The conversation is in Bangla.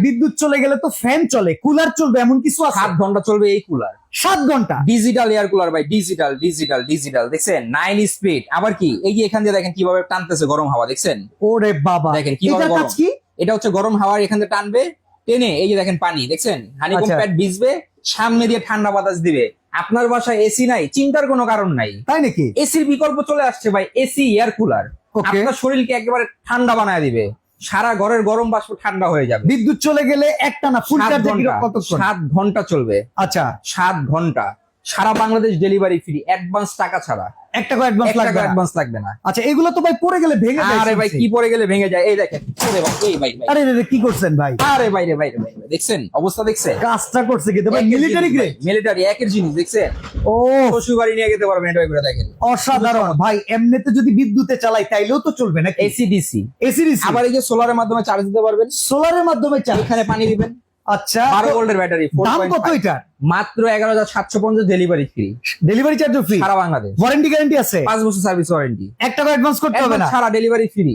বিদ্যুৎ চলে গেলে তো ফ্যান চলে, কুলার চলবে এমন কিছু আছে? 7 ঘন্টা চলবে এই কুলার। 7 ঘন্টা? ডিজিটাল এয়ার কুলার ভাই, ডিজিটাল ডিজিটাল ডিজিটাল, দেখছেন 9 স্পিড। আবার কি এই যে এখান দিয়ে দেখেন কিভাবে টানতেছে গরম হাওয়া, দেখছেন? ওরে বাবা, দেখেন কিভাবে এটার গরম। কাজ কি? এটা হচ্ছে গরম হাওয়া এখান থেকে টানবে, টেনে এই যে দেখেন পানি, দেখছেন হানিকম আচ্ছা। প্যাড ভিজবে, সামনে দিয়ে ঠান্ডা বাতাস দিবে। আপনার বাসায় এসি নাই, চিন্তার কোনো কারণ নাই। তাই নাকি? এসির বিকল্প চলে আসছে ভাই, এসি এয়ার কুলার। Okay. আপনার শরীরকে একেবারে ঠান্ডা বানায় দিবে, সারা ঘরের গরম বাষ্প ঠান্ডা হয়ে যাবে। বিদ্যুৎ চলে গেলে একটা না ফুল 7 চার্জে ঘন্টা, কতক্ষণ? 7 ঘন্টা চলবে। আচ্ছা, 7 ঘন্টা, সারা বাংলাদেশ ডেলিভারি ফ্রি, অ্যাডভান্স টাকা ছাড়া। একটা করে অ্যাডভান্স 1 টাকা লাগবে না? অ্যাডভান্স লাগবে না। আচ্ছা, এগুলো তো ভাই পড়ে গেলে ভেঙে যায়। আরে ভাই শুনছি। কি পরে গেলে ভেঙে যায়, এই দেখেন। আরে ভাই, এই ভাই ভাই, আরে রে রে, কি করছেন ভাই? আরে বাইরে বাইরে বাইরে, দেখছেন অবস্থা, দেখছেন? কাজটা করছে কিন্তু ভাই মিলিটারি গ্রেড। মিলিটারি একের জিনিস, দেখছেন? ও শ্বশুর বাড়ি নিয়ে যেতে পারবেন এটা করে, দেখেন অসাধারণ ভাই। এমনিতে যদি বিদ্যুতে চালাই তাইলেও তো চলবে নাকি? AC DC. এসি ডিসি আবার এই যে সোলারের মাধ্যমে চার্জ দিতে পারবেন, সোলারের মাধ্যমে চালাই। এখানে পানি দিবেন। আচ্ছা, 12 ভোল্টের ব্যাটারি, দাম কত 4.5, এটা? মাত্র 11,750, ডেলিভারি ফ্রি, ডেলিভারি চার্জও ফ্রি? সারা বাংলাদেশ। ওয়ারেন্টি গ্যারান্টি আছে? 5 বছর সার্ভিস ওয়ারেন্টি, একটা করে অ্যাডভান্স করতে হবে না? সারা ডেলিভারি ফ্রি।